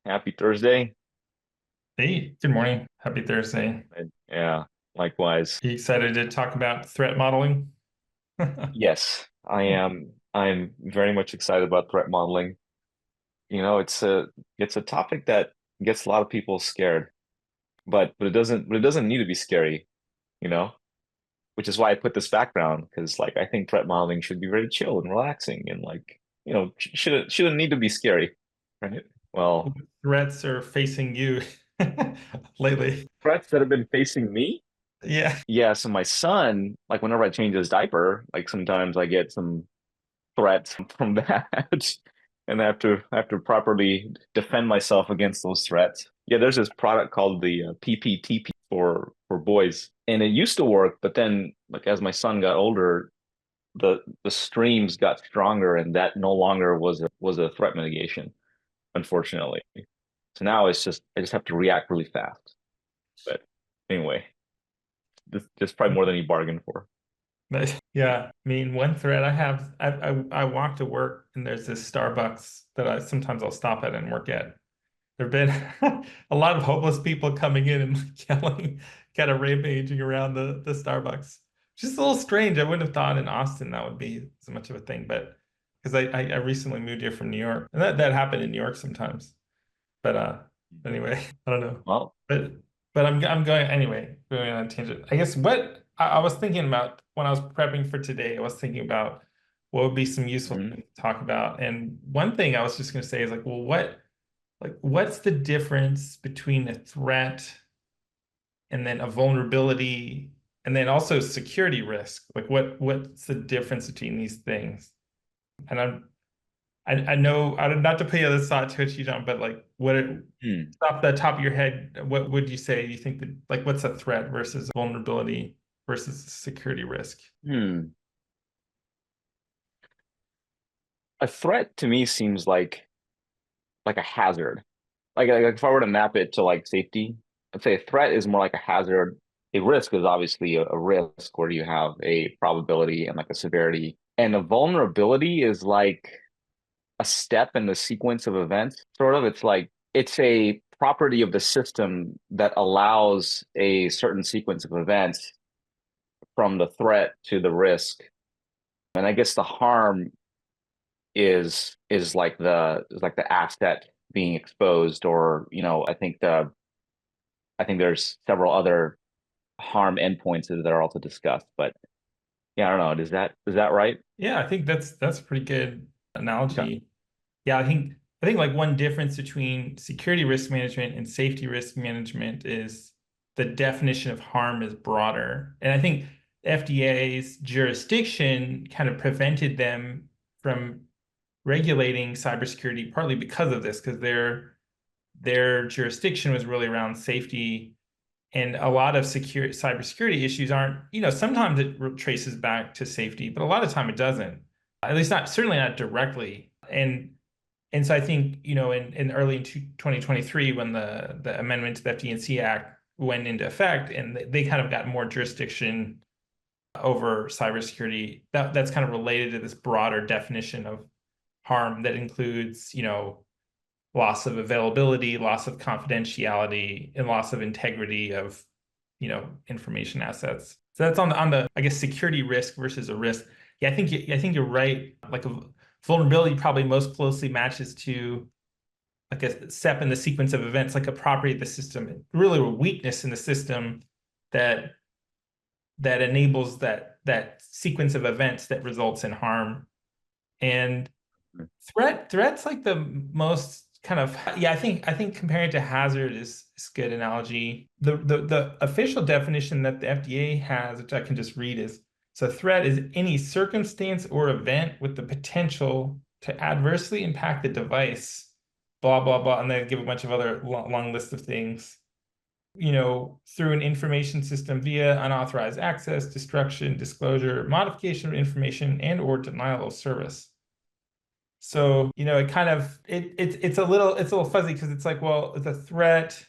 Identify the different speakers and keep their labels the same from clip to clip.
Speaker 1: Happy Thursday.
Speaker 2: Hey, good morning. Happy Thursday.
Speaker 1: Yeah, likewise.
Speaker 2: You excited to talk about threat modeling?
Speaker 1: Yes, I am. I'm very much excited about threat modeling. It's a topic that gets a lot of people scared, but it doesn't need to be scary, you know, which is why I put this background because like I think threat modeling should be very chill and relaxing and like, shouldn't need to be scary, right? Well,
Speaker 2: Threats are facing you lately.
Speaker 1: threats that have been facing me.
Speaker 2: Yeah.
Speaker 1: Yeah, so my son, like whenever I change his diaper, like sometimes I get some threats from that, and I have to properly defend myself against those threats. Yeah, there's this product called the PPTP for boys, and it used to work, but then like as my son got older, the streams got stronger, and that no longer was a threat mitigation, unfortunately. So now it's just I just have to react really fast. But anyway, this is probably more than you bargained for.
Speaker 2: Yeah. I mean, one threat I have, I walk to work and there's this Starbucks that I sometimes I'll stop at and work at. There've been a lot of homeless people coming in and like yelling, kind of rampaging around the Starbucks. Just a little strange. I wouldn't have thought in Austin that would be so much of a thing, but because I recently moved here from New York, and that happened in New York sometimes. But anyway, I don't know.
Speaker 1: Well,
Speaker 2: But I'm going anyway, going on a tangent. I guess what I was thinking about when I was prepping for today, I was thinking about what would be some useful
Speaker 1: mhm.
Speaker 2: things to talk about. And one thing I was just going to say is like, well, what's the difference between a threat and then a vulnerability and then also security risk? Like what's the difference between these things? And I know I not to put you on the spot to you, John, but like
Speaker 1: Hmm.
Speaker 2: off the top of your head, what would you say you think that like what's a threat versus vulnerability versus a security risk?
Speaker 1: Hmm. A threat to me seems like a hazard. Like if I were to map it to like safety, I'd say a threat is more like a hazard. A risk is obviously a risk where you have a probability and like a severity. And a vulnerability is like a step in the sequence of events, sort of. It's like it's a property of the system that allows a certain sequence of events from the threat to the risk. And I guess the harm is like the asset being exposed, or I think there's several other harm endpoints that are also discussed. But yeah, I don't know. Is that right?
Speaker 2: Yeah, I think that's a pretty good
Speaker 1: Okay.
Speaker 2: analogy. Yeah, I think like one difference between security risk management and safety risk management is the definition of harm is broader. And I think FDA's jurisdiction kind of prevented them from regulating cybersecurity partly because of this, because their jurisdiction was really around safety. And a lot of cybersecurity issues aren't, sometimes it traces back to safety, but a lot of time it doesn't. At least not, certainly not directly. And so I think, in early 2023, when the amendment to the FD&C Act went into effect and they kind of got more jurisdiction over cybersecurity, that's kind of related to this broader definition of harm that includes, loss of availability, loss of confidentiality, and loss of integrity of, information assets. So that's on the I guess security risk versus a risk. Yeah, I think you're right. Like a vulnerability probably most closely matches to like a step in the sequence of events, like a property of the system, really a weakness in the system that enables that sequence of events that results in harm. And threat's like the most kind of, yeah, I think comparing it to hazard is good analogy. The official definition that the FDA has, which I can just read, is so threat is any circumstance or event with the potential to adversely impact the device, blah blah blah, and then give a bunch of other long list of things. Through an information system via unauthorized access, destruction, disclosure, modification of information, and or denial of service. So, it kind of it's a little fuzzy because it's like, well, it's a threat.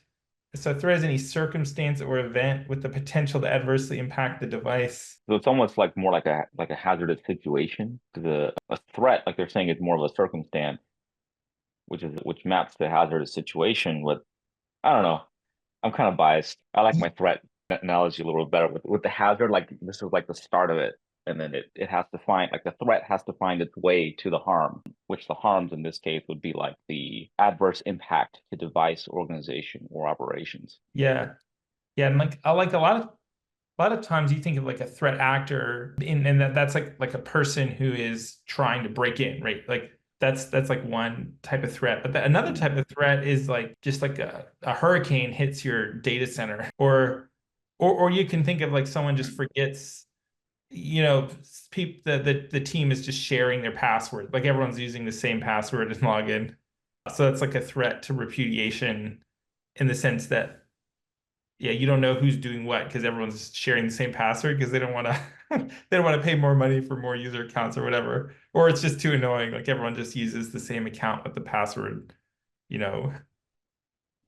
Speaker 2: So a threat is any circumstance or event with the potential to adversely impact the device.
Speaker 1: So it's almost like more like a hazardous situation because a threat, like they're saying, is more of a circumstance. which maps the hazardous situation with, I don't know. I'm kind of biased. I like my threat analogy a little bit better with the hazard. Like this is like the start of it, and then it has to find, like the threat has to find its way to the harm, which the harms in this case would be like the adverse impact to device, organization, or operations.
Speaker 2: Yeah. Yeah. And like I like a lot of times you think of like a threat actor and that's like a person who is trying to break in, right? Like that's like one type of threat. But another type of threat is like just like a hurricane hits your data center, or you can think of like someone just forgets, you know, the team is just sharing their password. Like everyone's using the same password and login. So that's like a threat to repudiation in the sense that yeah, you don't know who's doing what because everyone's sharing the same password because they don't want to they don't want to pay more money for more user accounts or whatever. Or it's just too annoying. Like everyone just uses the same account with the password, you know,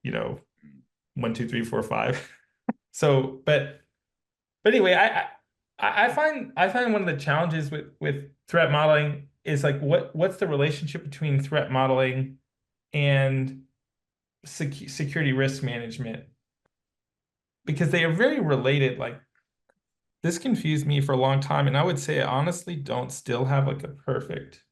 Speaker 2: you know, 1 2 3 4 5. So, but anyway, I find one of the challenges with threat modeling is like what's the relationship between threat modeling and security risk management because they are very related. Like this confused me for a long time, and I would say I honestly don't still have like a perfect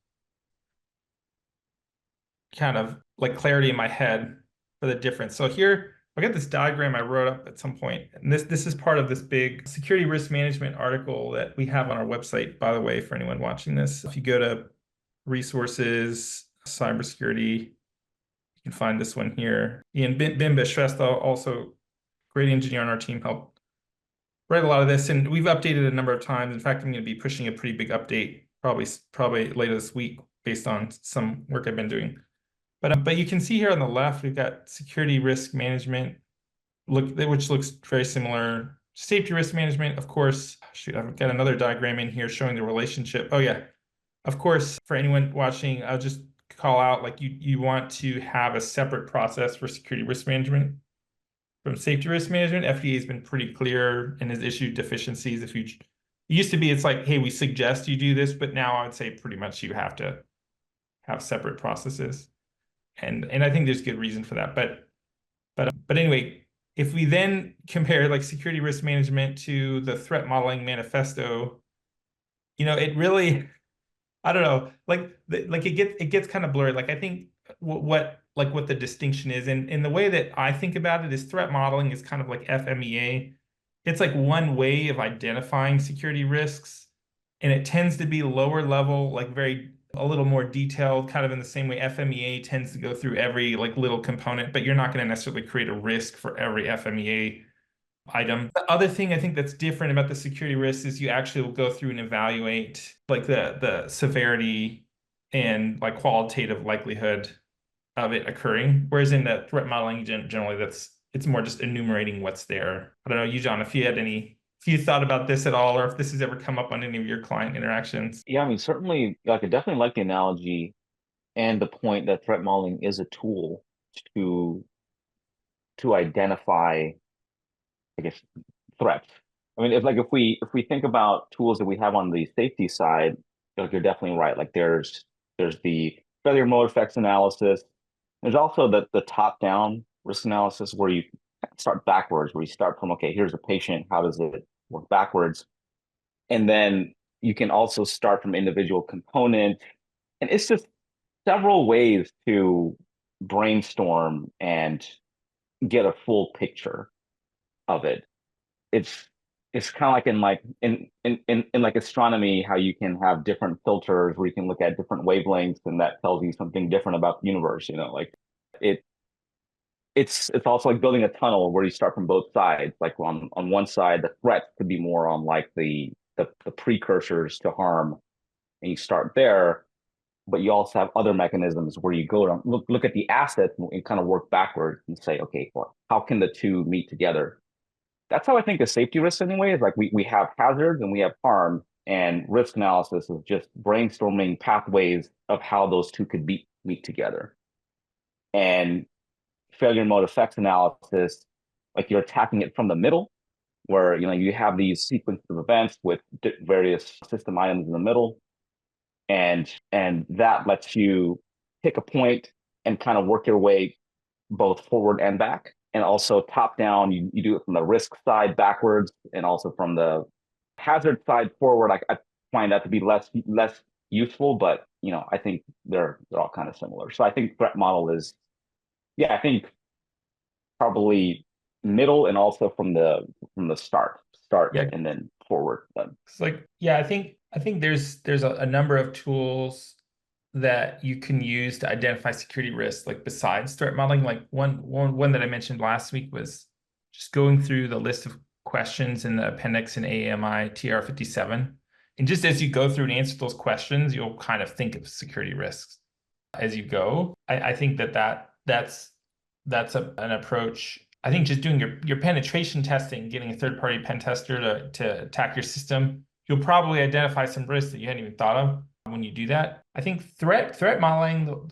Speaker 2: kind of like clarity in my head for the difference. So here I got this diagram I wrote up at some point, and this is part of this big security risk management article that we have on our website, by the way, for anyone watching this. If you go to resources, cybersecurity, you can find this one here. Yujan Shrestha, also great engineer on our team, helped write a lot of this, and we've updated it a number of times. In fact, I'm going to be pushing a pretty big update probably later this week based on some work I've been doing. But you can see here on the left, we've got security risk management, which looks very similar. Safety risk management, of course. Shoot, I've got another diagram in here showing the relationship. Oh yeah, of course, for anyone watching, I'll just call out like you want to have a separate process for security risk management from safety risk management. FDA has been pretty clear and has issued deficiencies. If you it used to be, it's like, hey, we suggest you do this, but now I would say pretty much you have to have separate processes, and I think there's good reason for that. But anyway, if we then compare like security risk management to the threat modeling manifesto, you know, it really I don't know, like it gets kind of blurry. Like I think what the distinction is, and the way that I think about it is threat modeling is kind of like FMEA. It's like one way of identifying security risks, and it tends to be lower level, like very a little more detailed, kind of in the same way FMEA tends to go through every like little component, but you're not going to necessarily create a risk for every FMEA item. The other thing I think that's different about the security risks is you actually will go through and evaluate like the severity and like qualitative likelihood of it occurring. Whereas in the threat modeling, generally it's more just enumerating what's there. I don't know, Yujan, if you thought about this at all, or if this has ever come up on any of your client interactions.
Speaker 1: Yeah, I mean, certainly, like I definitely like the analogy and the point that threat modeling is a tool to identify, I guess, threats. I mean, if we think about tools that we have on the safety side, like you're definitely right. Like there's the failure mode effects analysis. There's also the top down risk analysis where you start backwards, where you start from, okay, here's a patient, how does it work backwards, and then you can also start from individual components, and it's just several ways to brainstorm and get a full picture of it. it's it's kind of like in like astronomy, how you can have different filters where you can look at different wavelengths, and that tells you something different about the universe. Like it it's also like building a tunnel where you start from both sides. Like on one side, the threat could be more on like the precursors to harm, and you start there. But you also have other mechanisms where you go to look at the assets and kind of work backwards and say, okay, well, how can the two meet together? That's how I think of safety risks anyway. Is like we have hazards and we have harm, and risk analysis is just brainstorming pathways of how those two could meet together. And failure mode effects analysis, like you're attacking it from the middle, where you have these sequences of events with various system items in the middle, and that lets you pick a point and kind of work your way both forward and back. And also top down, you do it from the risk side backwards, and also from the hazard side forward. I find that to be less useful, but I think they're all kind of similar. So I think threat model is, yeah, I think probably middle, and also from the start
Speaker 2: Yeah.
Speaker 1: and then forward.
Speaker 2: It's like, yeah, I think there's a number of tools that you can use to identify security risks, like besides threat modeling. Like one that I mentioned last week was just going through the list of questions in the appendix in AAMI TR 57. And just as you go through and answer those questions, you'll kind of think of security risks as you go. I think that's an approach. I think just doing your penetration testing, getting a third-party pen tester to attack your system, you'll probably identify some risks that you hadn't even thought of when you do that. I think threat modeling,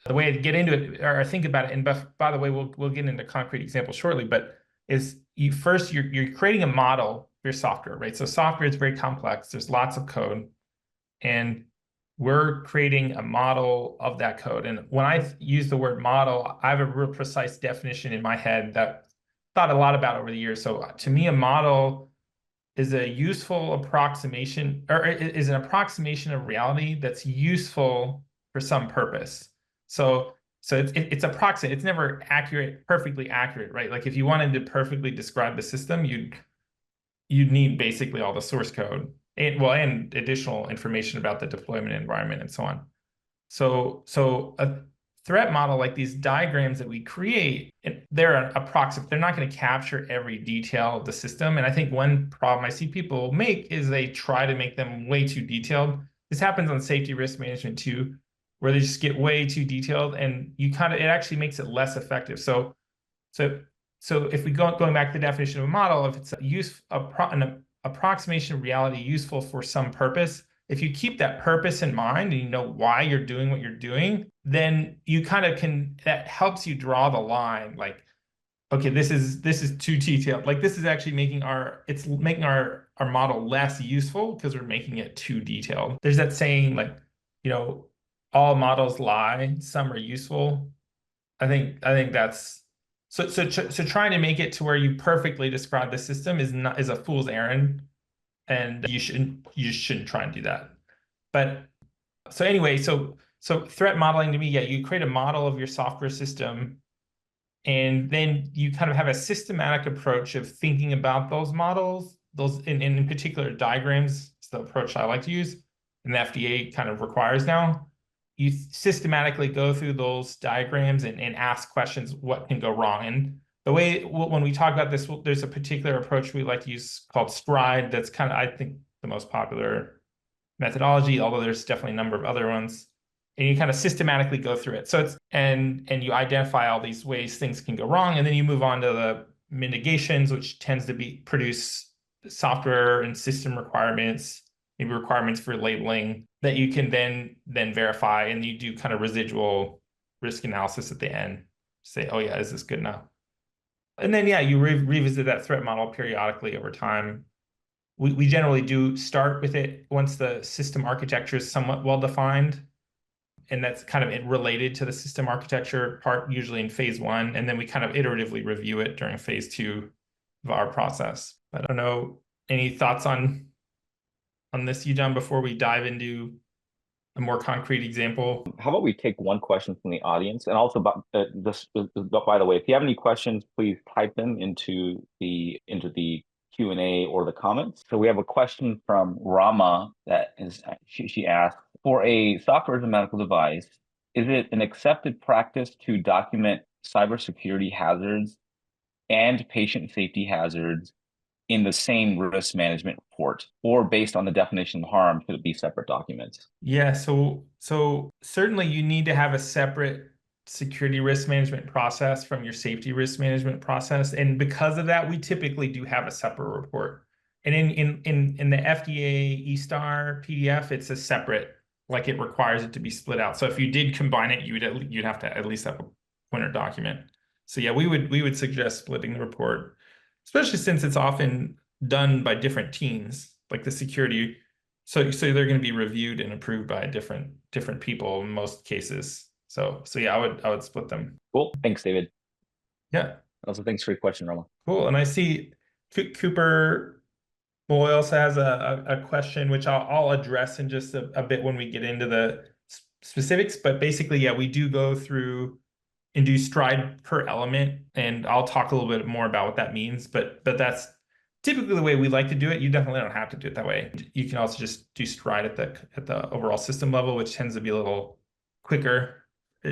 Speaker 2: the way to get into it or think about it, and by the way, we'll get into concrete examples shortly, but is you're creating a model for your software, right? So software is very complex. There's lots of code, and we're creating a model of that code. And when I use the word model, I have a real precise definition in my head that I've thought a lot about over the years. So to me, a model is a useful approximation, or is an approximation of reality that's useful for some purpose. So it's approximate. It's never accurate, perfectly accurate, right? Like if you wanted to perfectly describe the system, you'd need basically all the source code and additional information about the deployment environment and so on. So a threat model, like these diagrams that we create, they're approximate. They're not going to capture every detail of the system. And I think one problem I see people make is they try to make them way too detailed. This happens on safety risk management too, where they just get way too detailed, and it actually makes it less effective. So if we going back to the definition of a model, if it's an approximation of reality useful for some purpose, if you keep that purpose in mind and you know why you're doing what you're doing, then you kind of that helps you draw the line. Like, okay, this is too detailed. Like this is actually making our model less useful because we're making it too detailed. There's that saying, like, all models lie, some are useful. I think that's so trying to make it to where you perfectly describe the system is a fool's errand, and you shouldn't try and do that. But so anyway, so threat modeling to me, yeah, you create a model of your software system, and then you kind of have a systematic approach of thinking about those models, those in particular diagrams. It's the approach I like to use, and the FDA kind of requires now. You systematically go through those diagrams and ask questions, what can go wrong? And the way, when we talk about this, there's a particular approach we like to use called STRIDE. That's kind of, I think, the most popular methodology, although there's definitely a number of other ones. And you kind of systematically go through it. So and you identify all these ways things can go wrong. And then you move on to the mitigations, which tends to produce software and system requirements, maybe requirements for labeling that you can then verify, and you do kind of residual risk analysis at the end. Say, oh yeah, is this good enough? And then, yeah, you revisit that threat model periodically over time. We generally do start with it once the system architecture is somewhat well-defined, and that's kind of related to the system architecture part, usually in phase 1, and then we kind of iteratively review it during phase 2 of our process. I don't know, any thoughts on this, Yujan, before we dive into a more concrete example?
Speaker 1: How about we take one question from the audience, and also about this. By the way, if you have any questions, please type them into the Q&A or the comments. So we have a question from Rama that is, she asked, for a software as a medical device, is it an accepted practice to document cybersecurity hazards and patient safety hazards in the same risk management report, or based on the definition of harm, should it be separate documents?
Speaker 2: Yeah, so certainly you need to have a separate security risk management process from your safety risk management process. And because of that, we typically do have a separate report. And in the FDA eStar PDF, it's a separate, like it requires it to be split out. So if you did combine it, you'd have to at least have a pointer document. So yeah, we would suggest splitting the report, especially since it's often done by different teams, like the security. So they're going to be reviewed and approved by different people in most cases. So yeah, I would split them.
Speaker 1: Cool. Thanks, David.
Speaker 2: Yeah,
Speaker 1: Also, thanks for your question, Rama.
Speaker 2: cool. And I see Cooper Boy also has a question, which I'll address in just a bit when we get into the specifics. But basically, yeah, we do go through and do stride per element, and I'll talk a little bit more about what that means. But that's typically the way we like to do it. You definitely don't have to do it that way. You can also just do stride at the overall system level, which tends to be a little quicker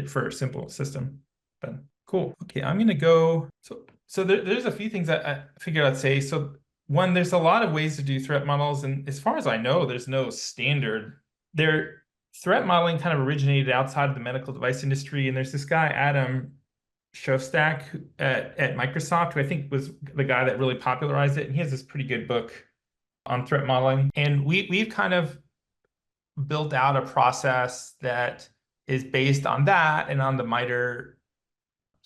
Speaker 2: for a simple system. But cool. Okay, I'm gonna go. So there's a few things that I figured I'd say. So one, there's a lot of ways to do threat models, and as far as I know, there's no standard. Threat modeling kind of originated outside of the medical device industry, and there's this guy, Adam Shrestha at Microsoft, who I think was the guy that really popularized it, and he has this pretty good book on threat modeling. And we've kind of built out a process that is based on that and on the MITRE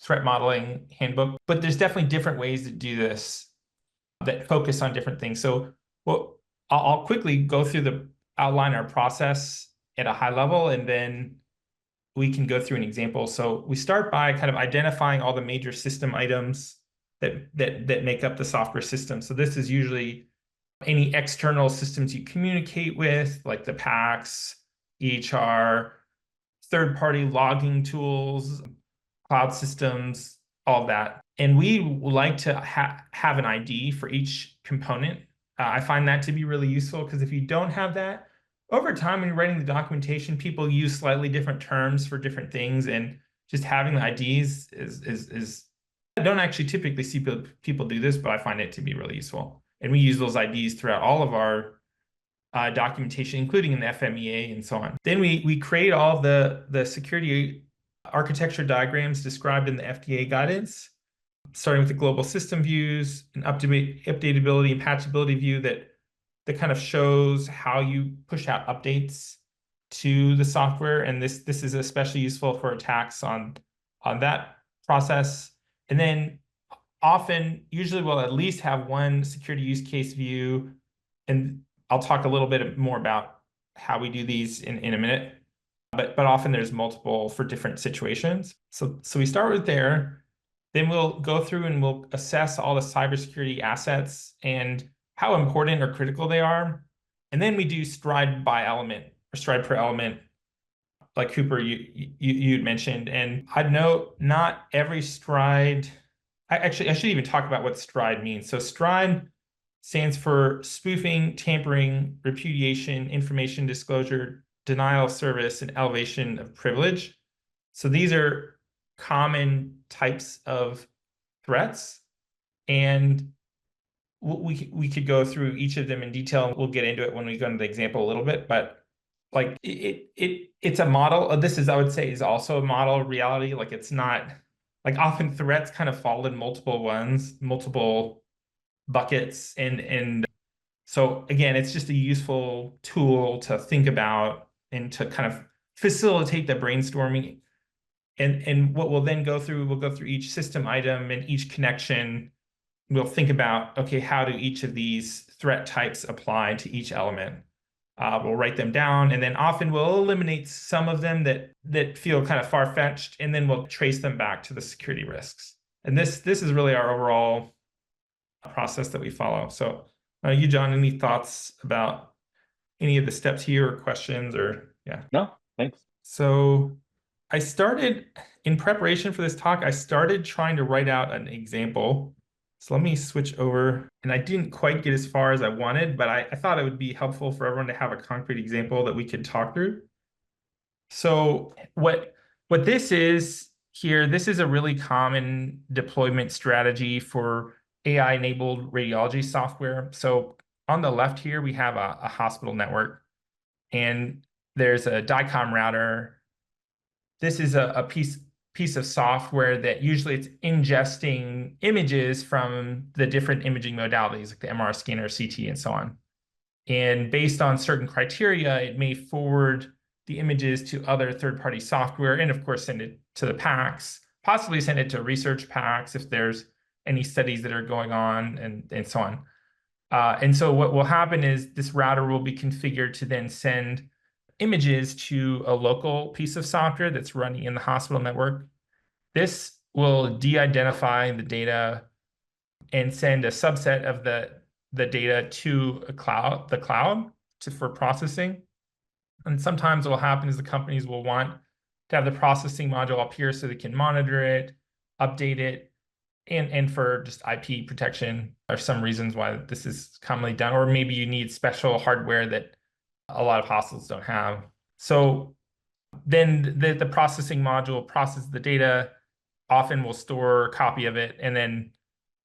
Speaker 2: threat modeling handbook. But there's definitely different ways to do this that focus on different things. So I'll quickly go through outline our process at a high level, and then we can go through an example. So we start by kind of identifying all the major system items that make up the software system. So this is usually any external systems you communicate with, like the PACS, EHR, third-party logging tools, cloud systems, all of that. And we like to have an ID for each component. I find that to be really useful because if you don't have that, over time when you're writing the documentation, people use slightly different terms for different things, and just having the IDs is I don't actually typically see people do this, but I find it to be really useful. And we use those IDs throughout all of our documentation, including in the FMEA and so on. Then we create all of the security architecture diagrams described in the FDA guidance, starting with the global system views, an updatability and patchability view that kind of shows how you push out updates to the software. And this is especially useful for attacks on that process. And then usually we'll at least have one security use case view. And I'll talk a little bit more about how we do these in a minute. But often there's multiple for different situations. So we start with there. Then we'll go through and we'll assess all the cybersecurity assets and how important or critical they are. And then we do stride by element or stride per element, like Cooper, you'd mentioned. And I'd note not every stride. I should even talk about what stride means. So stride stands for spoofing, tampering, repudiation, information disclosure, denial of service, and elevation of privilege. So these are common types of threats, and we could go through each of them in detail. We'll get into it when we go into the example a little bit, but like it's a model. This is, I would say, is also a model of reality. Like it's not like often threats kind of fall in multiple buckets, and so again, it's just a useful tool to think about and to kind of facilitate the brainstorming. And what we'll then we'll go through each system item and each connection. We'll think about, okay, how do each of these threat types apply to each element? We'll write them down, and then often we'll eliminate some of them that feel kind of far-fetched, and then we'll trace them back to the security risks. And this is really our overall process that we follow. So Yujan, any thoughts about any of the steps here or questions or yeah?
Speaker 1: No, thanks.
Speaker 2: So I started in preparation for this talk, I started trying to write out an example. So let me switch over, and I didn't quite get as far as I wanted, but I thought it would be helpful for everyone to have a concrete example that we could talk through. So what this is here, this is a really common deployment strategy for AI-enabled radiology software. So on the left here, we have a hospital network, and there's a DICOM router. This is a piece of software that usually it's ingesting images from the different imaging modalities, like the MR scanner, CT, and so on. And based on certain criteria, it may forward the images to other third-party software, and of course, send it to the PACS, possibly send it to research PACS if there's any studies that are going on, and so on. And so what will happen is this router will be configured to then send images to a local piece of software that's running in the hospital network. This will de-identify the data and send a subset of the data to the cloud for processing. And sometimes what will happen is the companies will want to have the processing module up here so they can monitor it, update it, and for just IP protection are some reasons why this is commonly done. Or maybe you need special hardware that a lot of hospitals don't have. So then the processing module processes the data, often will store a copy of it, and then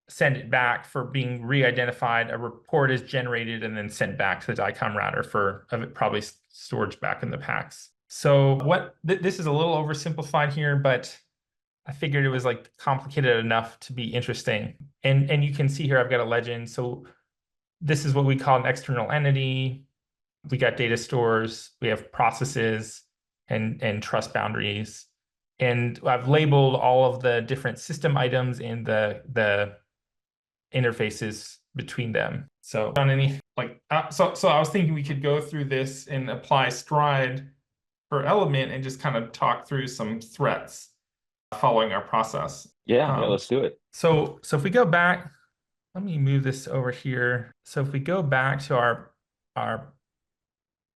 Speaker 2: send it back for being re-identified. A report is generated and then sent back to the DICOM router for probably storage back in the PACS. So this is a little oversimplified here, but I figured it was like complicated enough to be interesting. And you can see here I've got a legend. So this is what we call an external entity. We got data stores, we have processes and trust boundaries. And I've labeled all of the different system items and the interfaces between them. So on any so I was thinking we could go through this and apply Stride per element and just kind of talk through some threats following our process.
Speaker 1: Yeah, let's do it.
Speaker 2: So if we go back, let me move this over here. So if we go back to our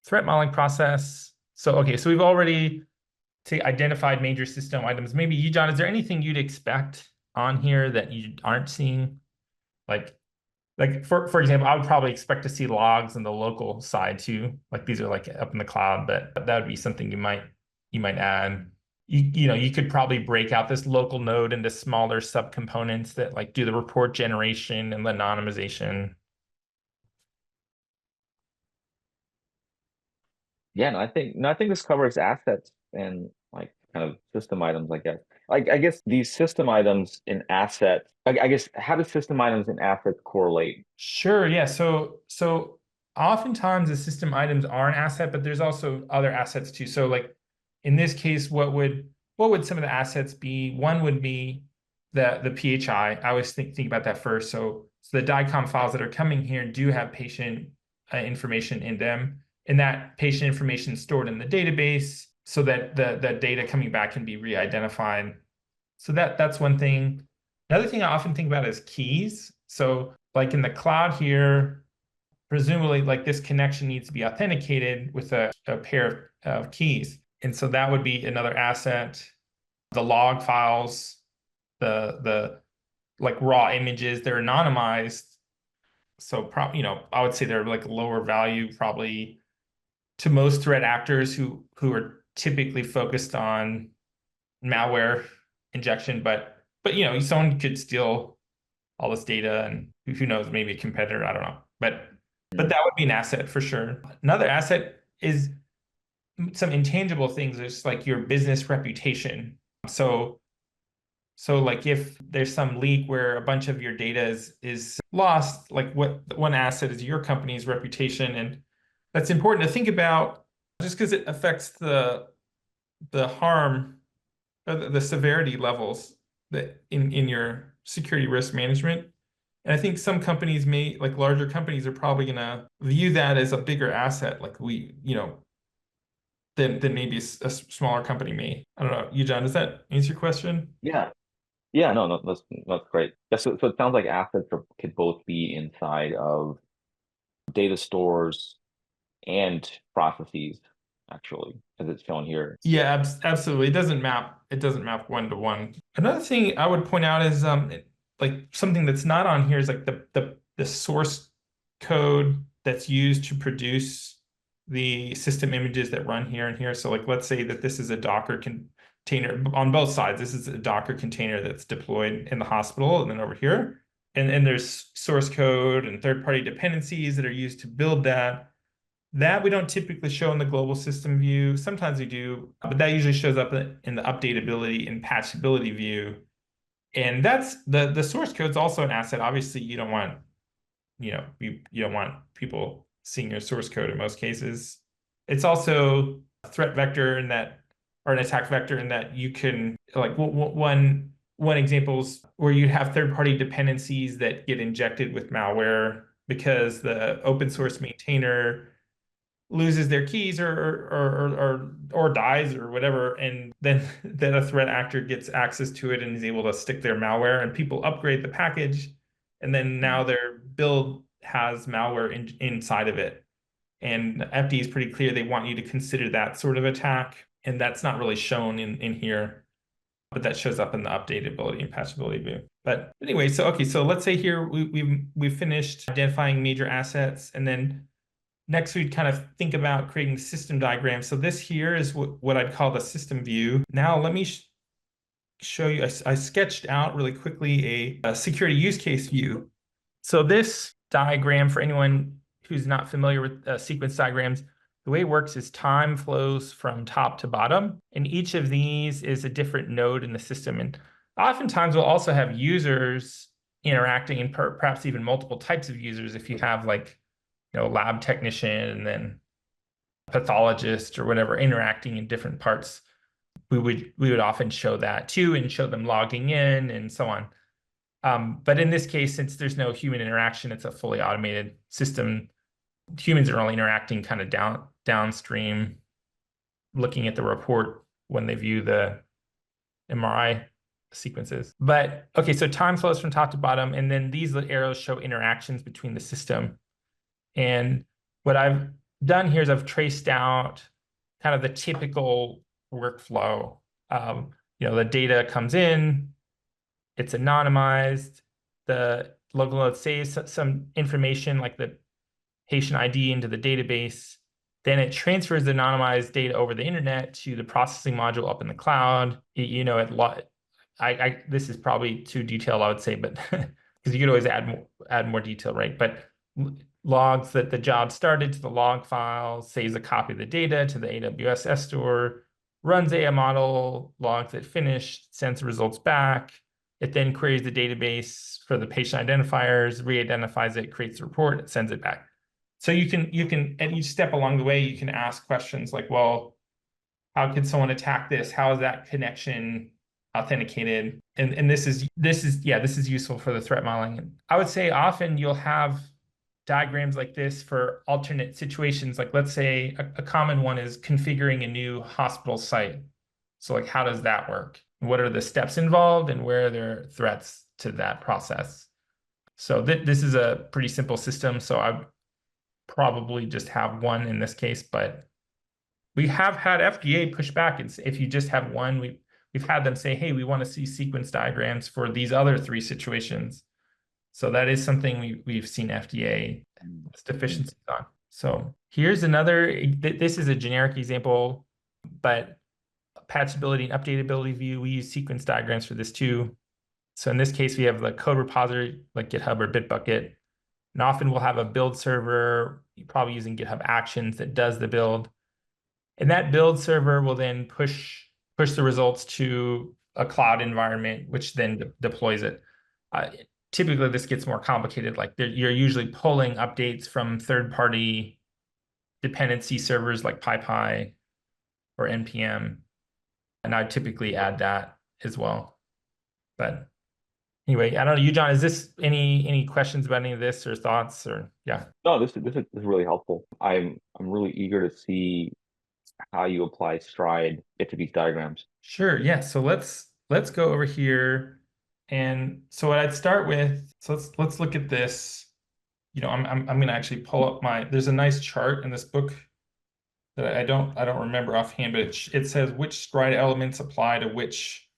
Speaker 2: threat modeling process. So okay, so we've already identified major system items. Maybe Yujan, is there anything you'd expect on here that you aren't seeing? Like for example, I would probably expect to see logs on the local side too. Like these are like up in the cloud, but that would be something you might add. You could probably break out this local node into smaller subcomponents that like do the report generation and the anonymization.
Speaker 1: Yeah, no, I think this covers assets and like kind of system items, I guess. Like I guess these system items in assets, I guess how do system items and assets correlate?
Speaker 2: Sure, yeah. So oftentimes the system items are an asset, but there's also other assets too. So like in this case, what would some of the assets be? One would be the PHI. I always think about that first. So the DICOM files that are coming here do have patient information in them, and that patient information is stored in the database so that the data coming back can be re-identified. So that's one thing. Another thing I often think about is keys. So like in the cloud here, presumably like this connection needs to be authenticated with a pair of keys. And so that would be another asset. The log files, the like raw images, they're anonymized. So I would say they're like lower value probably to most threat actors who are typically focused on malware injection, but someone could steal all this data, and who knows, maybe a competitor, I don't know. But that would be an asset for sure. Another asset is some intangible things, just like your business reputation. So like if there's some leak where a bunch of your data is lost, like one asset is your company's reputation. And that's important to think about just because it affects the harm, or the severity levels that in your security risk management. And I think some companies like larger companies are probably going to view that as a bigger asset, like than maybe a smaller company may. I don't know. Yujan, does that answer your question?
Speaker 1: Yeah, no, that's great. Yeah, so it sounds like assets could both be inside of data stores and processes, actually, as it's shown here.
Speaker 2: Yeah, absolutely. It doesn't map one to one. Another thing I would point out is like something that's not on here is like the source code that's used to produce the system images that run here and here. So like let's say that this is a Docker container on both sides. This is a Docker container that's deployed in the hospital, and then over here. And there's source code and third-party dependencies that are used to build that. That we don't typically show in the global system view. Sometimes we do, but that usually shows up in the updatability and patchability view. And that's the source code is also an asset. Obviously, you don't want, you don't want people seeing your source code in most cases. It's also a threat vector in that, or an attack vector in that you can, like one examples where you have third-party dependencies that get injected with malware because the open source maintainer loses their keys or dies or whatever, and then a threat actor gets access to it and is able to stick their malware, and people upgrade the package, and then now their build has malware inside of it. And FDA is pretty clear they want you to consider that sort of attack, and that's not really shown in here, but that shows up in the updatability and patchability view. But anyway, so okay, so let's say here we've finished identifying major assets, and then next we'd kind of think about creating system diagrams. So this here is what I'd call the system view. Now let me show you, I sketched out really quickly a security use case view. So this diagram, for anyone who's not familiar with sequence diagrams, the way it works is time flows from top to bottom, and each of these is a different node in the system. And oftentimes we'll also have users interacting, and perhaps even multiple types of users if you have like, lab technician and then pathologist or whatever interacting in different parts. We would often show that too and show them logging in and so on. But in this case, since there's no human interaction, it's a fully automated system. Humans are only interacting kind of downstream, looking at the report when they view the MRI sequences. But okay, so time flows from top to bottom, and then these arrows show interactions between the system. And what I've done here is I've traced out kind of the typical workflow. The data comes in, it's anonymized, the local node saves some information like the patient ID into the database, then it transfers the anonymized data over the internet to the processing module up in the cloud. This is probably too detailed, I would say, but because you could always add more detail, right? But logs that the job started to the log file, saves a copy of the data to the AWS S store, runs AI model, logs it finished, sends the results back. It then queries the database for the patient identifiers, re-identifies it, creates a report, it sends it back. So you can at each step along the way, you can ask questions like, well, how could someone attack this? How is that connection authenticated? And this is useful for the threat modeling. And I would say often you'll have diagrams like this for alternate situations. Like let's say a common one is configuring a new hospital site. So like, how does that work? What are the steps involved and where are there threats to that process? So this is a pretty simple system. So I probably just have one in this case, but we have had FDA push back. And if you just have one, we've had them say, hey, we want to see sequence diagrams for these other 3 situations. So that is something we've seen FDA deficiencies on. So here's another, this is a generic example, but patchability and updatability view, we use sequence diagrams for this too. So in this case, we have the code repository like GitHub or Bitbucket. And often we'll have a build server, probably using GitHub Actions, that does the build. And that build server will then push the results to a cloud environment, which then deploys it. Typically, this gets more complicated. Like you're usually pulling updates from third-party dependency servers like PyPy or NPM. And I typically add that as well. But anyway, I don't know, Yujan, is this any questions about any of this or thoughts or yeah?
Speaker 1: No, this is really helpful. I'm really eager to see how you apply Stride into these diagrams.
Speaker 2: Sure, yeah. So let's go over here. And so what I'd start with, so let's look at this. I'm gonna actually pull up there's a nice chart in this book that I don't remember offhand, but it says which Stride elements apply to which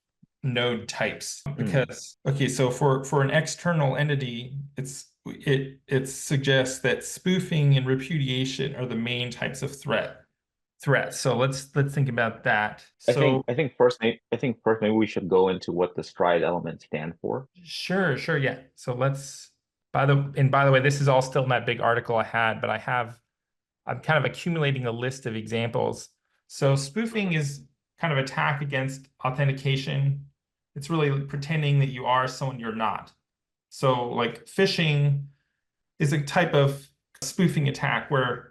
Speaker 2: node types. Because okay, so for an external entity, it suggests that spoofing and repudiation are the main types of threats. So let's think about that.
Speaker 1: I think first maybe we should go into what the Stride elements stand for.
Speaker 2: Sure, yeah. So by the way, this is all still in that big article I had, but I'm kind of accumulating a list of examples. So spoofing is kind of attack against authentication. It's really pretending that you are someone you're not. So like phishing is a type of spoofing attack where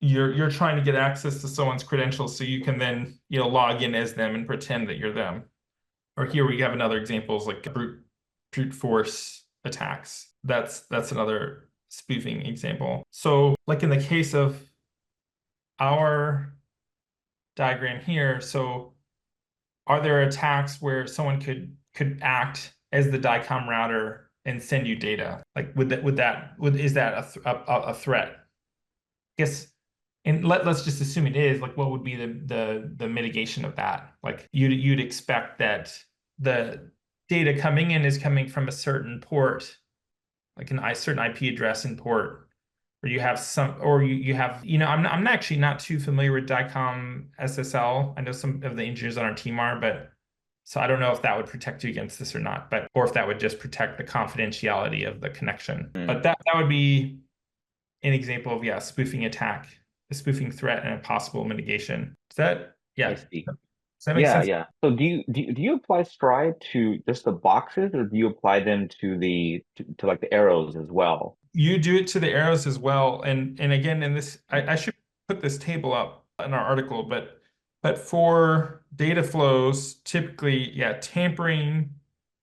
Speaker 2: you're trying to get access to someone's credentials so you can then log in as them and pretend that you're them. Or here we have another examples like brute force attacks. That's another spoofing example. So like in the case of our diagram here, so are there attacks where someone could act as the DICOM router and send you data? Like is that a threat? I guess, and let's just assume it is. Like, what would be the mitigation of that? Like, you'd expect that the data coming in is coming from a certain port, like a certain IP address and port, or you have some, or you have, I'm actually not too familiar with DICOM SSL. I know some of the engineers on our team are, but so I don't know if that would protect you against this or not, but or if that would just protect the confidentiality of the connection. But that would be an example of, yeah, spoofing attack, a spoofing threat, and a possible mitigation.
Speaker 1: I
Speaker 2: Yeah.
Speaker 1: see.
Speaker 2: Does that make
Speaker 1: Yeah,
Speaker 2: sense?
Speaker 1: yeah. So do you apply stride to just the boxes, or do you apply them to to like the arrows as well?
Speaker 2: You do it to the arrows as well. And again, in this, I should put this table up in our article, but for data flows, typically, yeah, tampering,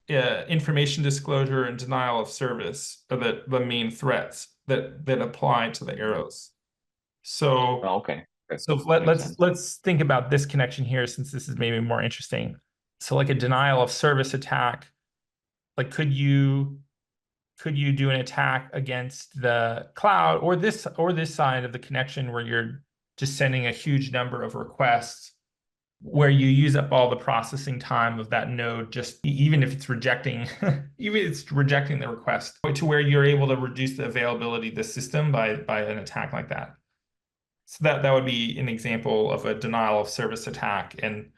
Speaker 2: information disclosure, and denial of service are the main threats that apply to the arrows. So
Speaker 1: Oh, okay. Okay.
Speaker 2: so
Speaker 1: That makes sense.
Speaker 2: let's think about this connection here, since this is maybe more interesting. So like a denial of service attack, like could you do an attack against the cloud or this side of the connection where you're just sending a huge number of requests, where you use up all the processing time of that node, just even if it's rejecting even if it's rejecting the request, to where you're able to reduce the availability of the system by an attack like that. So that would be an example of a denial of service attack. And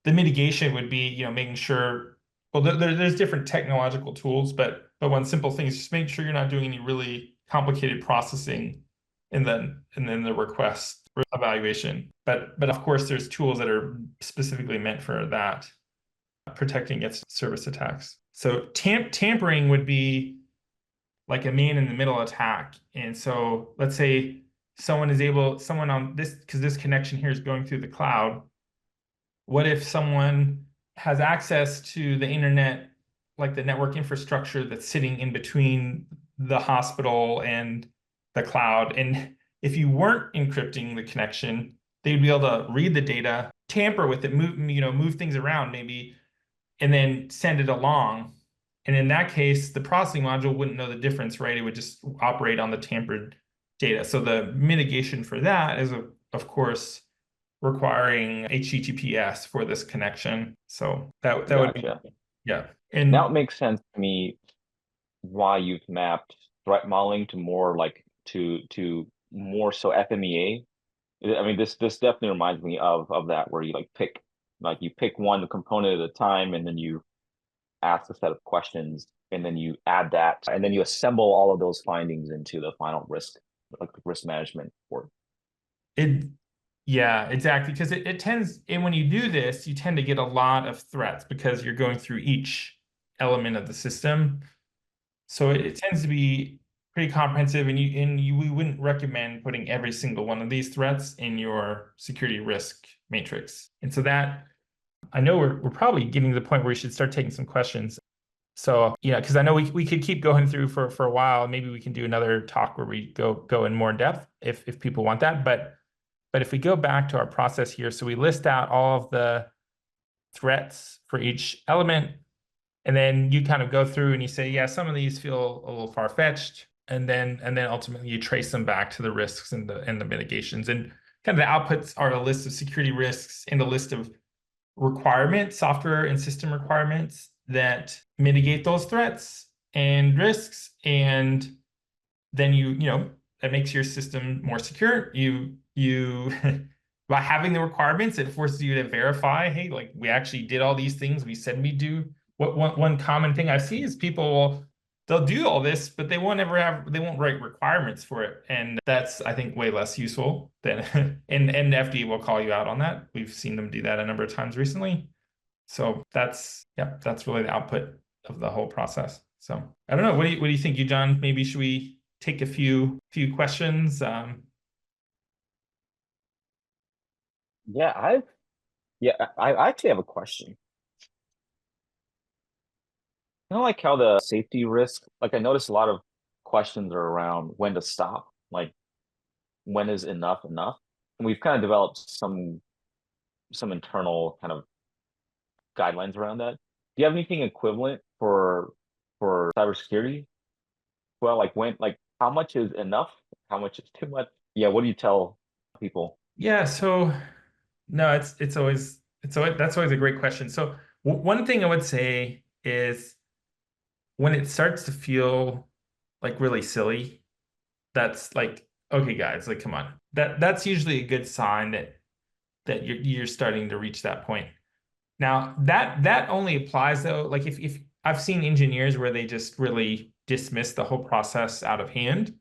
Speaker 2: the mitigation would be, making sure, well, there's different technological tools, but one simple thing is just make sure you're not doing any really complicated processing and then the request evaluation. But of course, there's tools that are specifically meant for that, protecting against service attacks. So tampering would be like a man in the middle attack. And so let's say someone on this, because this connection here is going through the cloud. What if someone has access to the internet, like the network infrastructure that's sitting in between the hospital and the cloud? And if you weren't encrypting the connection, they'd be able to read the data, tamper with it, move things around maybe, and then send it along. And in that case, the processing module wouldn't know the difference, right? It would just operate on the tampered data. So the mitigation for that is, of course, requiring HTTPS for this connection. So that would be,
Speaker 1: Gotcha.
Speaker 2: yeah.
Speaker 1: Now it
Speaker 2: And
Speaker 1: makes sense to me why you've mapped threat modeling to more like to more so FMEA. I mean, this definitely reminds me of that, where you you pick one component at a time, and then you ask a set of questions, and then you add that, and then you assemble all of those findings into the final risk management report.
Speaker 2: it, yeah, exactly. Because it tends, and when you do this, you tend to get a lot of threats because you're going through each element of the system. So it tends to be pretty comprehensive, and we wouldn't recommend putting every single one of these threats in your security risk matrix. And so that, I know we're probably getting to the point where we should start taking some questions. So, because I know we could keep going through for a while. Maybe we can do another talk where we go in more in depth if people want that. But if we go back to our process here, so we list out all of the threats for each element, and then you kind of go through and you say, yeah, some of these feel a little far-fetched, and then ultimately you trace them back to the risks and the mitigations. And kind of the outputs are a list of security risks and a list of requirements, software and system requirements that mitigate those threats and risks. And then that makes your system more secure. You by having the requirements, it forces you to verify, hey, like we actually did all these things we said we do. What one common thing I see is they'll do all this, but they won't write requirements for it. And that's, I think, way less useful than and the FDA will call you out on that. We've seen them do that a number of times recently. So that's really the output of the whole process. So I don't know. What do you think, you, John? Maybe should we take a few questions?
Speaker 1: Yeah, I actually have a question. Kind of like how the safety risk, like I noticed a lot of questions are around when to stop, like when is enough enough? we've kind of developed some internal kind of guidelines around that. Do you have anything equivalent for cybersecurity? Well, like how much is enough? How much is too much? Yeah, what do you tell people?
Speaker 2: Yeah, so no, it's always that's always a great question. So one thing I would say is when it starts to feel like really silly, that's like, okay, guys, like come on. That's usually a good sign that you're starting to reach that point. Now, that only applies though, like if I've seen engineers where they just really dismiss the whole process out of hand.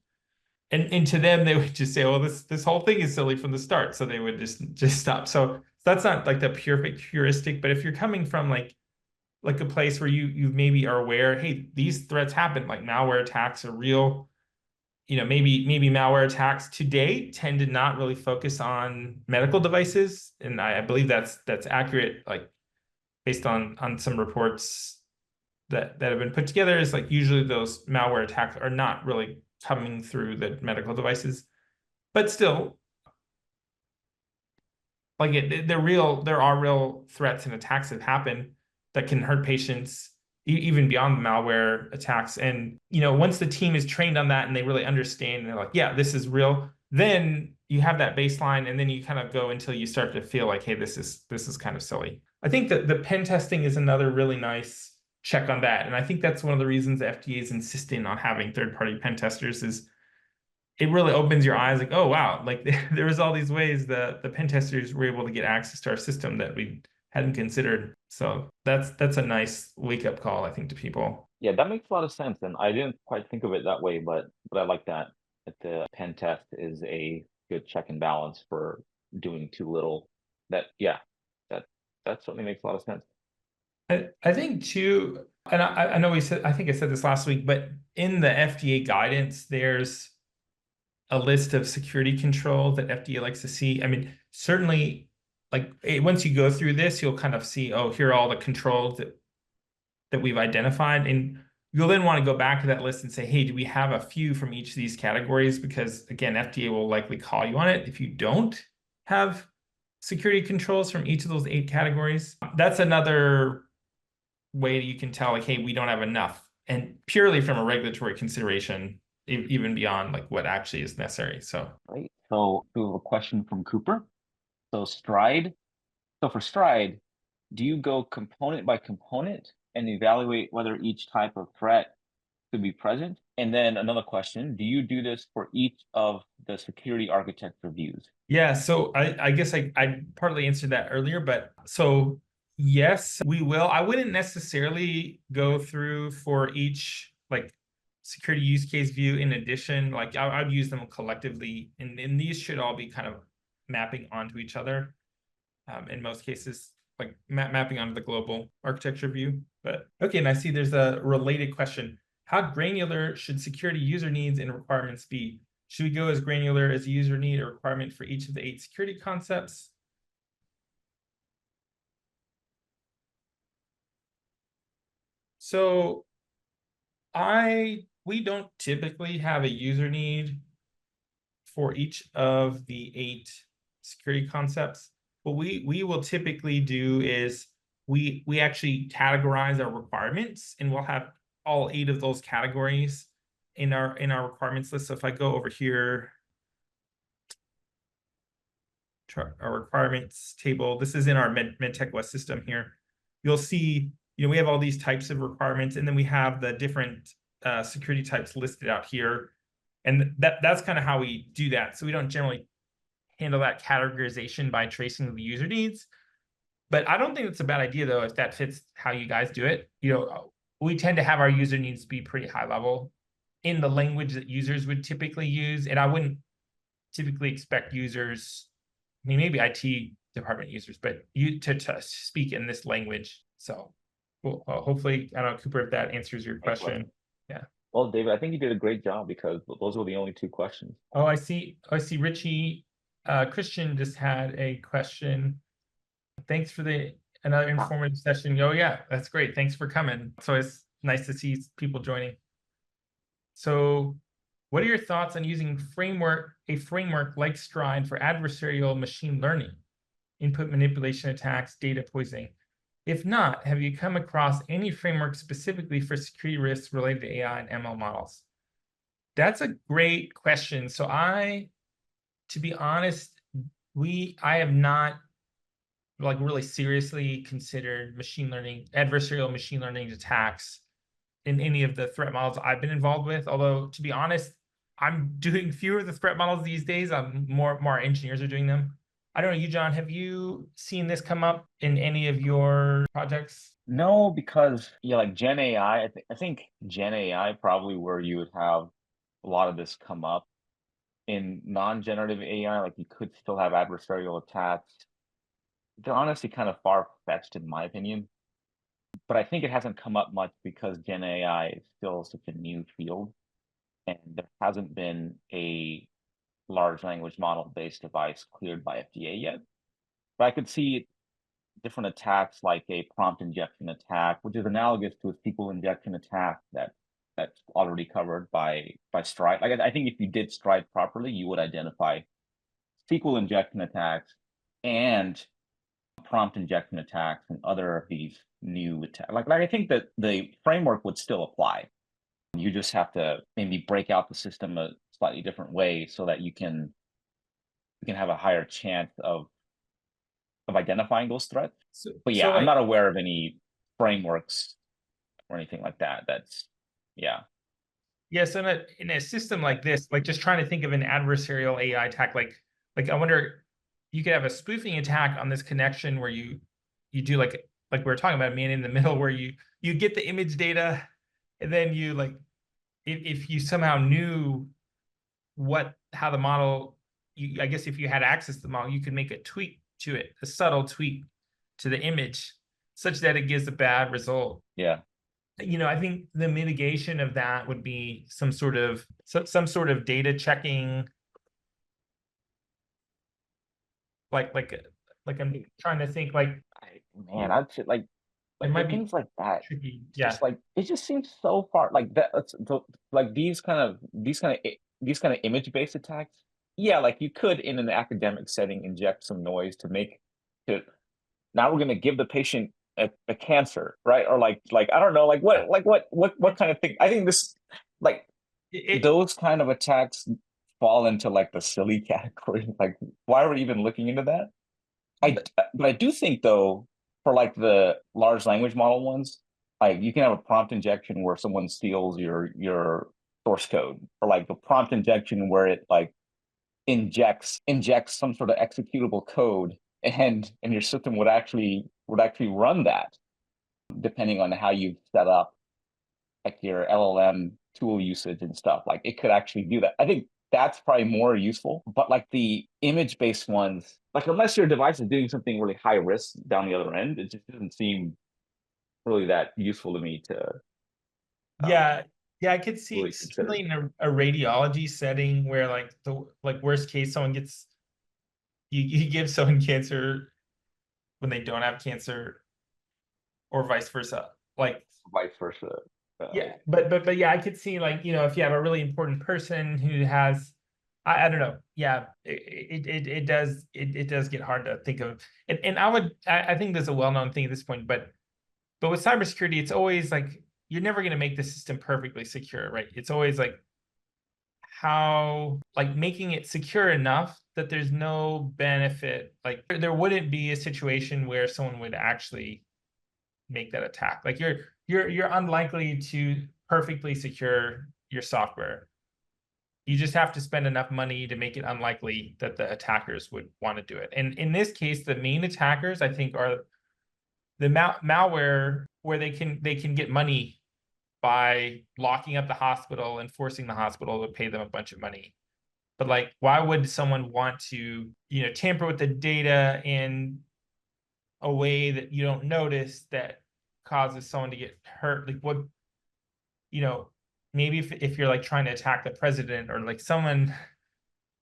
Speaker 2: And to them, they would just say, "Well, this whole thing is silly from the start," so they would just stop. So that's not like the perfect heuristic. But if you're coming from like a place where you maybe are aware, hey, these threats happen, like malware attacks are real. Maybe malware attacks to date tend to not really focus on medical devices, and I believe that's accurate. Like based on some reports that have been put together, is like usually those malware attacks are not really coming through the medical devices. But still, like there are real threats and attacks that happen that can hurt patients even beyond the malware attacks. And once the team is trained on that and they really understand and they're like, yeah, this is real, then you have that baseline, and then you kind of go until you start to feel like, hey, this is kind of silly. I think that the pen testing is another really nice check on that, and I think that's one of the reasons the FDA is insisting on having third-party pen testers is it really opens your eyes like, oh wow, like there was all these ways that the pen testers were able to get access to our system that we hadn't considered. So that's a nice wake up call, I think, to people.
Speaker 1: Yeah, that makes a lot of sense, and I didn't quite think of it that way, but I like that. That the pen test is a good check and balance for doing too little. That yeah, that that certainly makes a lot of sense.
Speaker 2: I think too, and I know I think I said this last week, but in the FDA guidance, there's a list of security controls that FDA likes to see. I mean, certainly, like once you go through this, you'll kind of see, oh, here are all the controls that we've identified. And you'll then want to go back to that list and say, hey, do we have a few from each of these categories? Because again, FDA will likely call you on it if you don't have security controls from each of those 8 categories. That's another way that you can tell, like, hey, we don't have enough. And purely from a regulatory consideration, even beyond like what actually is necessary. So
Speaker 1: Right. So we have a question from Cooper. So Stride. So for Stride, do you go component by component and evaluate whether each type of threat could be present? And then another question, do you do this for each of the security architecture views?
Speaker 2: yeah, so I guess I partly answered that earlier, but so yes, we will. I wouldn't necessarily go through for each like security use case view in addition. Like I'd use them collectively, and these should all be kind of mapping onto each other. In most cases, like mapping onto the global architecture view. But okay, and I see there's a related question. How granular should security user needs and requirements be? Should we go as granular as a user need or requirement for each of the 8 security concepts? So we don't typically have a user need for each of the 8 security concepts. What we will typically do is we actually categorize our requirements, and we'll have all 8 of those categories in our requirements list. So if I go over here to our requirements table, this is in our MedTech West system here. You'll see, we have all these types of requirements, and then we have the different security types listed out here. And that's kind of how we do that. So we don't generally handle that categorization by tracing the user needs. But I don't think it's a bad idea, though, if that fits how you guys do it. We tend to have our user needs be pretty high level in the language that users would typically use. And I wouldn't typically expect users, I mean, maybe IT department users, but you to speak in this language. So hopefully, I don't know, Cooper, if that answers your question. Yeah.
Speaker 1: Well, David, I think you did a great job because those were the only 2 questions.
Speaker 2: Oh, I see. Richie Christian just had a question. Thanks for another informative session. Oh yeah, that's great. Thanks for coming. So it's nice to see people joining. So What are your thoughts on using a framework like Stride for adversarial machine learning, input manipulation attacks, data poisoning? If not, have you come across any framework specifically for security risks related to AI and ML models? That's a great question. So to be honest, I have not like really seriously considered adversarial machine learning attacks in any of the threat models I've been involved with. Although, to be honest, I'm doing fewer of the threat models these days. More engineers are doing them. I don't know, Yujan, have you seen this come up in any of your projects?
Speaker 1: No, because yeah, like Gen AI, I think Gen AI probably where you would have a lot of this come up. In non-generative AI, like you could still have adversarial attacks. They're honestly kind of far-fetched in my opinion, but I think it hasn't come up much because Gen AI is still such a new field, and there hasn't been a large language model based device cleared by FDA yet. But I could see different attacks like a prompt injection attack, which is analogous to a SQL injection attack that's already covered by Stride. Like I think if you did Stride properly, you would identify SQL injection attacks and prompt injection attacks and other of these new attacks. Like I think that the framework would still apply. You just have to maybe break out the system a slightly different way so that you can have a higher chance of identifying those threats. But yeah, I'm
Speaker 2: Like,
Speaker 1: not aware of any frameworks or anything like that. That's yeah.
Speaker 2: yeah, so in a system like this, like just trying to think of an adversarial AI attack, like I wonder, you could have a spoofing attack on this connection where you do like we were talking about, man in the middle, where you get the image data, and then you like if you somehow knew how the model, I guess if you had access to the model, you could make a tweak to it, a subtle tweak to the image, such that it gives a bad result.
Speaker 1: Yeah.
Speaker 2: I think the mitigation of that would be some sort of data checking, like I'm trying to think, like
Speaker 1: Man, I'd say
Speaker 2: it
Speaker 1: for
Speaker 2: might be
Speaker 1: things like that,
Speaker 2: tricky.
Speaker 1: it's
Speaker 2: Yeah.
Speaker 1: just like it just seems so far like that. Like these kind of image based attacks. Yeah, like you could in an academic setting inject some noise to make it. Now we're going to give the patient a cancer, right? Or like I don't know, what kind of thing? I think this like
Speaker 2: It,
Speaker 1: those kind of attacks fall into like the silly category. Like, why are we even looking into that?
Speaker 2: but
Speaker 1: But I do think though, for like the large language model ones, like you can have a prompt injection where someone steals your source code, or like the prompt injection where it like injects some sort of executable code, and your system would actually run that depending on how you set up like your LLM tool usage and stuff. Like it could actually do that. I think that's probably more useful. But like the image-based ones, like unless your device is doing something really high risk down the other end, it just doesn't seem really that useful to me to um,
Speaker 2: yeah, I could see
Speaker 1: really
Speaker 2: certainly
Speaker 1: consider.
Speaker 2: in a radiology setting where like the worst case, someone gets you give someone cancer when they don't have cancer, or vice versa. Like,
Speaker 1: Vice versa.
Speaker 2: yeah, but yeah, I could see, like, if you have a really important person who has, I don't know, yeah, it does get hard to think of, and I think there's a well-known thing at this point, but with cybersecurity, it's always like you're never going to make the system perfectly secure, right? It's always like how, like, making it secure enough that there's no benefit, like there wouldn't be a situation where someone would actually make that attack. Like you're unlikely to perfectly secure your software. You just have to spend enough money to make it unlikely that the attackers would want to do it. And in this case, the main attackers, I think, are the malware, where they can get money by locking up the hospital and forcing the hospital to pay them a bunch of money. But like, why would someone want to, tamper with the data in a way that you don't notice that causes someone to get hurt? Like, what, you know, maybe if you're like trying to attack the president, or like someone,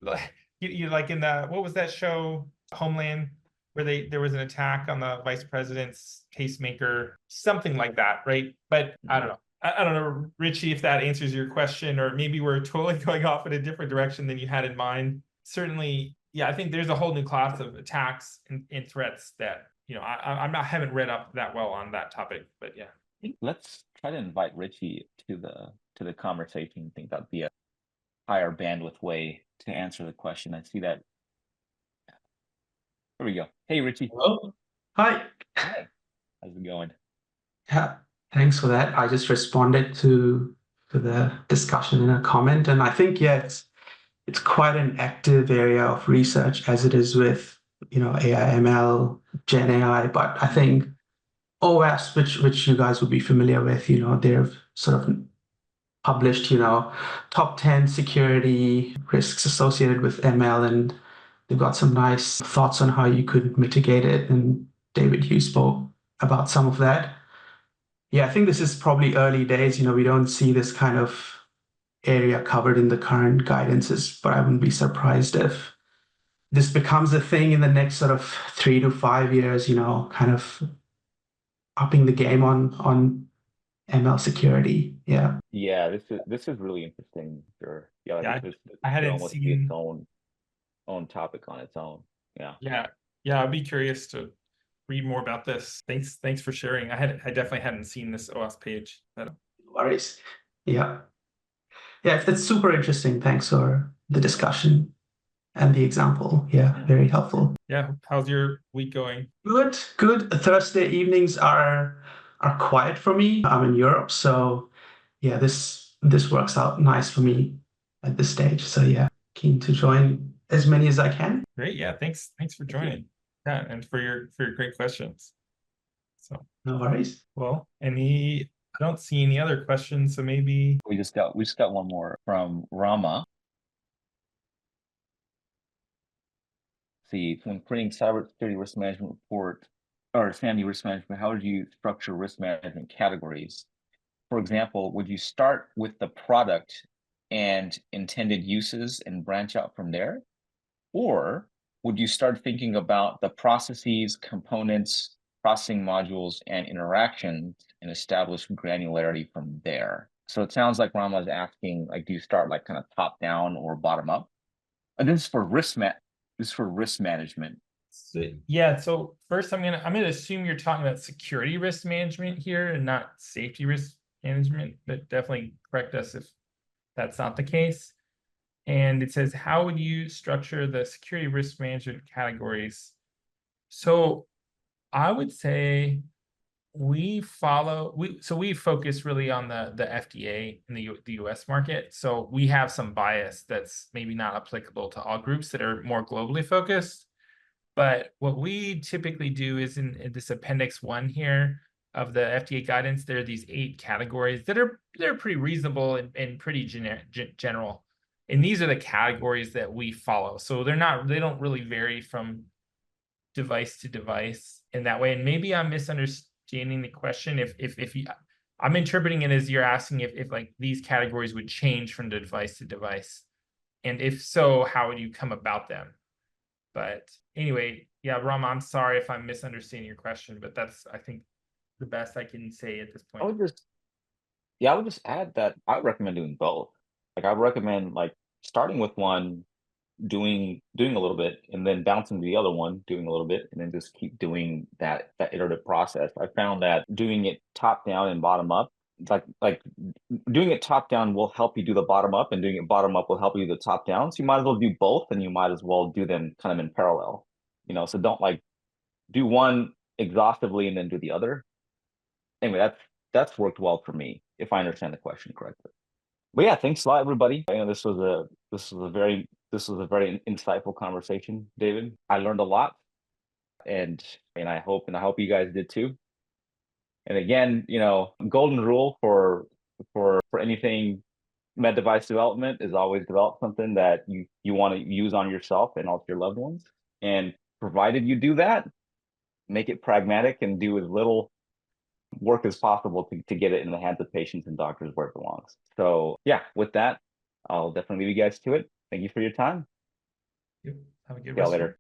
Speaker 2: like you like in the, what was that show, Homeland, where there was an attack on the vice president's pacemaker, something like that, right? But I don't know. I don't know, Richie, if that answers your question, or maybe we're totally going off in a different direction than you had in mind. Certainly, yeah, I think there's a whole new class of attacks and threats that, I haven't read up that well on that topic, but yeah.
Speaker 1: Let's try to invite Richie to the conversation. I think that'd be a higher bandwidth way to answer the question. I see that. Here we go. Hey, Richie.
Speaker 3: Hello. Hi.
Speaker 1: Hi. How's it going?
Speaker 3: Yeah, thanks for that. I just responded to the discussion in a comment, and I think it's quite an active area of research as it is with AI, ML, Gen AI. But I think OWASP, which you guys would be familiar with, they've sort of published top 10 security risks associated with ML, and they've got some nice thoughts on how you could mitigate it. And David, you spoke about some of that. Yeah, I think this is probably early days. We don't see this kind of area covered in the current guidances, but I wouldn't be surprised if this becomes a thing in the next sort of 3 to 5 years, kind of upping the game on ML security. Yeah.
Speaker 1: Yeah, this is really interesting. Sure. Yeah, I think this
Speaker 2: I
Speaker 1: could
Speaker 2: hadn't
Speaker 1: almost be its
Speaker 2: seen.
Speaker 1: own topic on its own. Yeah.
Speaker 2: Yeah, I'd be curious to read more about this. Thanks for sharing. I definitely hadn't seen this OS page.
Speaker 3: No worries. Yeah. Yeah, it's super interesting. Thanks for the discussion and the example. Yeah, very helpful.
Speaker 2: Yeah, how's your week going?
Speaker 3: Good, good. Thursday evenings are quiet for me. I'm in Europe, so yeah, this works out nice for me at this stage. So yeah, keen to join as many as I can.
Speaker 2: Great. Yeah, thanks for joining. Yeah, and for your great questions. So
Speaker 3: no worries.
Speaker 2: Well, I don't see any other questions, so maybe
Speaker 1: we just got one more from Rama. See, when creating cybersecurity risk management report or SAMD risk management, how would you structure risk management categories? For example, would you start with the product and intended uses and branch out from there? Or would you start thinking about the processes, components, processing modules, and interactions and establish granularity from there? So it sounds like Rama is asking, like, do you start like kind of top down or bottom up? And this is for risk management.
Speaker 2: So first I'm gonna assume you're talking about security risk management here and not safety risk management, but definitely correct us if that's not the case. And it says, how would you structure the security risk management categories? So I would say we focus really on the FDA in the US market. So we have some bias that's maybe not applicable to all groups that are more globally focused. But what we typically do is in this Appendix 1 here of the FDA guidance, there are these 8 categories that they're pretty reasonable and pretty general. And these are the categories that we follow. So they don't really vary from device to device in that way. And maybe I'm misunderstanding the question. If you, I'm interpreting it as you're asking if like these categories would change from the device to device. And if so, how would you come about them? But anyway, yeah, Rama, I'm sorry if I'm misunderstanding your question, but that's, I think, the best I can say at this point.
Speaker 1: I would just add that I would recommend doing both. Like I would recommend like starting with one, doing a little bit, and then bouncing to the other one, doing a little bit, and then just keep doing that iterative process. I found that doing it top down and bottom up, like doing it top down will help you do the bottom up, and doing it bottom up will help you do the top down. So you might as well do both, and you might as well do them kind of in parallel. So don't like do one exhaustively and then do the other. Anyway, that's worked well for me, if I understand the question correctly. But yeah, thanks a lot, everybody. This was a very insightful conversation, David. I learned a lot, and I hope you guys did too. And again, golden rule for anything med device development is always develop something that you want to use on yourself and also your loved ones. And provided you do that, make it pragmatic and do as little work as possible to get it in the hands of patients and doctors where it belongs. So yeah, with that, I'll definitely leave you guys to it. Thank you for your time.
Speaker 2: Have a good
Speaker 1: See y'all later.